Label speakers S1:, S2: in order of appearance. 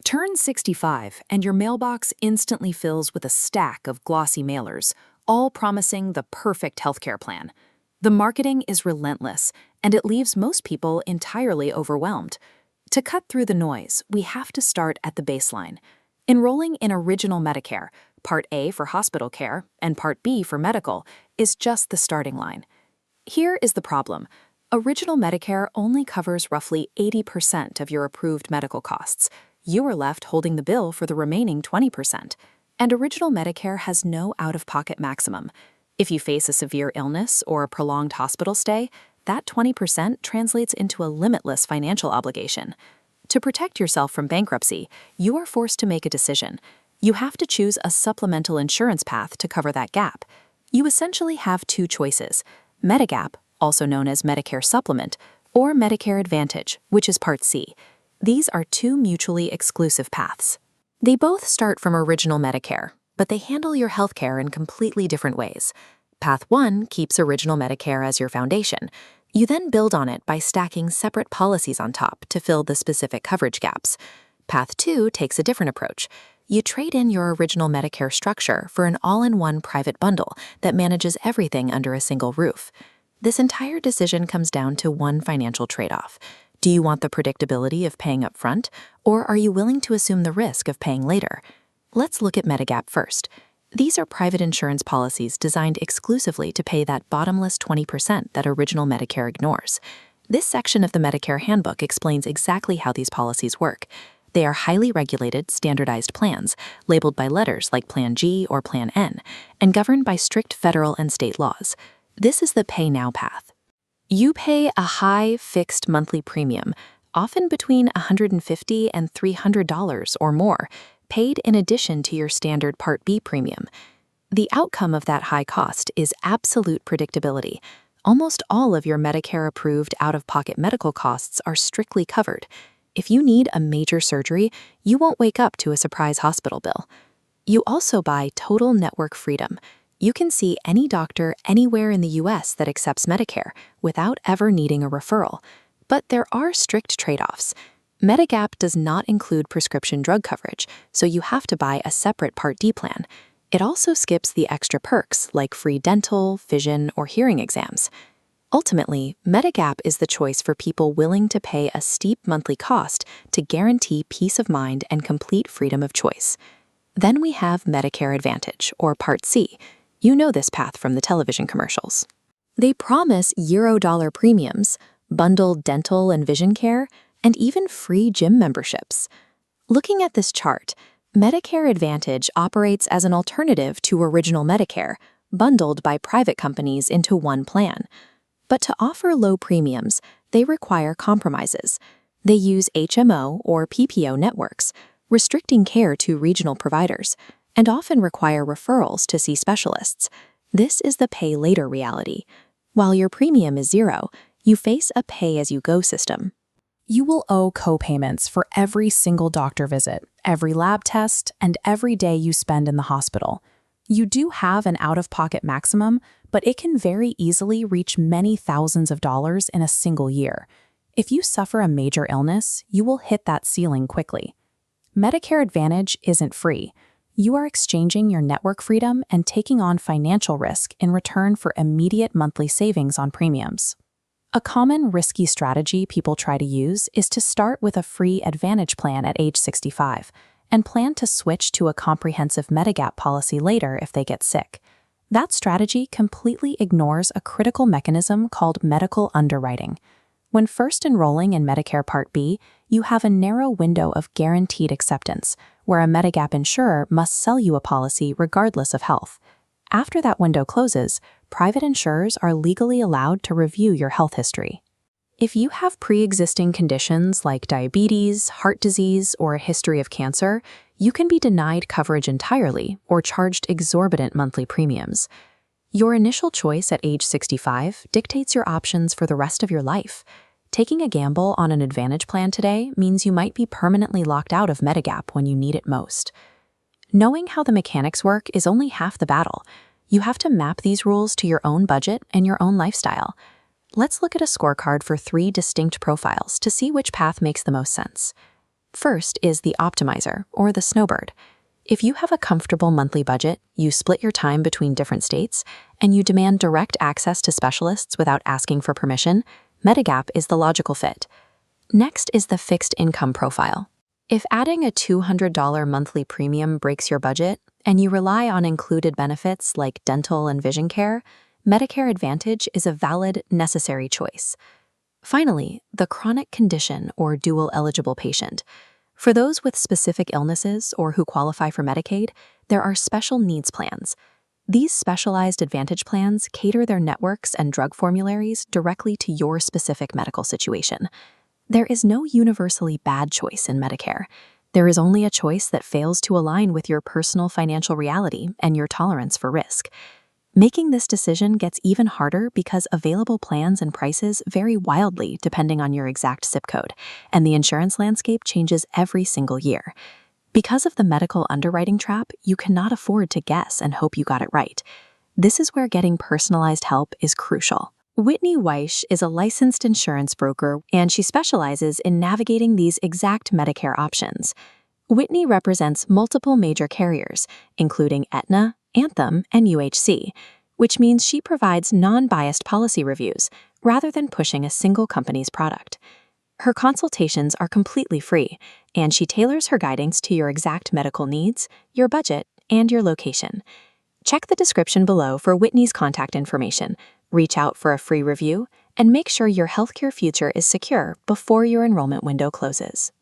S1: Turn 65 and your mailbox instantly fills with a stack of glossy mailers, all promising the perfect healthcare plan. The marketing is relentless, and it leaves most people entirely overwhelmed. To cut through the noise, we have to start at the baseline. Enrolling in Original Medicare, Part A for hospital care and Part B for medical, is just the starting line. Here is the problem. Original Medicare only covers roughly 80% of your approved medical costs. You are left holding the bill for the remaining 20%. And Original Medicare has no out-of-pocket maximum. If you face a severe illness or a prolonged hospital stay, that 20% translates into a limitless financial obligation. To protect yourself from bankruptcy, you are forced to make a decision. You have to choose a supplemental insurance path to cover that gap. You essentially have two choices: Medigap, also known as Medicare Supplement, or Medicare Advantage, which is Part C. These are two mutually exclusive paths. They both start from Original Medicare, but they handle your healthcare in completely different ways. Path 1 keeps Original Medicare as your foundation. You then build on it by stacking separate policies on top to fill the specific coverage gaps. Path 2 takes a different approach. You trade in your Original Medicare structure for an all-in-one private bundle that manages everything under a single roof. This entire decision comes down to one financial trade-off. Do you want the predictability of paying up front, or are you willing to assume the risk of paying later? Let's look at Medigap first. These are private insurance policies designed exclusively to pay that bottomless 20% that Original Medicare ignores. This section of the Medicare Handbook explains exactly how these policies work. They are highly regulated, standardized plans, labeled by letters like Plan G or Plan N, and governed by strict federal and state laws. This is the Pay Now path. You pay a high, fixed monthly premium, often between $150 and $300 or more, paid in addition to your standard Part B premium. The outcome of that high cost is absolute predictability. Almost all of your Medicare-approved out-of-pocket medical costs are strictly covered. If you need a major surgery, you won't wake up to a surprise hospital bill. You also buy total network freedom. You can see any doctor anywhere in the U.S. that accepts Medicare without ever needing a referral. But there are strict trade-offs. Medigap does not include prescription drug coverage, so you have to buy a separate Part D plan. It also skips the extra perks like free dental, vision, or hearing exams. Ultimately, Medigap is the choice for people willing to pay a steep monthly cost to guarantee peace of mind and complete freedom of choice. Then we have Medicare Advantage, or Part C. You know this path from the television commercials. They promise $0 premiums, bundled dental and vision care, and even free gym memberships. Looking at this chart, Medicare Advantage operates as an alternative to Original Medicare, bundled by private companies into one plan. But to offer low premiums, they require compromises. They use HMO or PPO networks, restricting care to regional providers, and often require referrals to see specialists. This is the pay-later reality. While your premium is zero, you face a pay-as-you-go system.
S2: You will owe co-payments for every single doctor visit, every lab test, and every day you spend in the hospital. You do have an out-of-pocket maximum, but it can very easily reach many thousands of dollars in a single year. If you suffer a major illness, you will hit that ceiling quickly. Medicare Advantage isn't free. You are exchanging your network freedom and taking on financial risk in return for immediate monthly savings on premiums. A common risky strategy people try to use is to start with a free Advantage plan at age 65 and plan to switch to a comprehensive Medigap policy later if they get sick. That strategy completely ignores a critical mechanism called medical underwriting. When first enrolling in Medicare Part B, you have a narrow window of guaranteed acceptance, where a Medigap insurer must sell you a policy regardless of health. After that window closes, private insurers are legally allowed to review your health history. If you have pre-existing conditions like diabetes, heart disease, or a history of cancer, you can be denied coverage entirely or charged exorbitant monthly premiums. Your initial choice at age 65 dictates your options for the rest of your life. Taking a gamble on an Advantage plan today means you might be permanently locked out of Medigap when you need it most. Knowing how the mechanics work is only half the battle. You have to map these rules to your own budget and your own lifestyle. Let's look at a scorecard for 3 distinct profiles to see which path makes the most sense. First is the optimizer, or the snowbird. If you have a comfortable monthly budget, you split your time between different states, and you demand direct access to specialists without asking for permission, Medigap is the logical fit. Next is the fixed income profile. If adding a $200 monthly premium breaks your budget, and you rely on included benefits like dental and vision care, Medicare Advantage is a valid, necessary choice. Finally, the chronic condition or dual eligible patient. For those with specific illnesses or who qualify for Medicaid, there are special needs plans. These specialized Advantage plans cater their networks and drug formularies directly to your specific medical situation. There is no universally bad choice in Medicare. There is only a choice that fails to align with your personal financial reality and your tolerance for risk. Making this decision gets even harder because available plans and prices vary wildly depending on your exact zip code, and the insurance landscape changes every single year. Because of the medical underwriting trap, you cannot afford to guess and hope you got it right. This is where getting personalized help is crucial. Whitney Weish is a licensed insurance broker, and she specializes in navigating these exact Medicare options. Whitney represents multiple major carriers, including Aetna, Anthem, and UHC, which means she provides non-biased policy reviews rather than pushing a single company's product. Her consultations are completely free, and she tailors her guidance to your exact medical needs, your budget, and your location. Check the description below for Whitney's contact information, reach out for a free review, and make sure your healthcare future is secure before your enrollment window closes.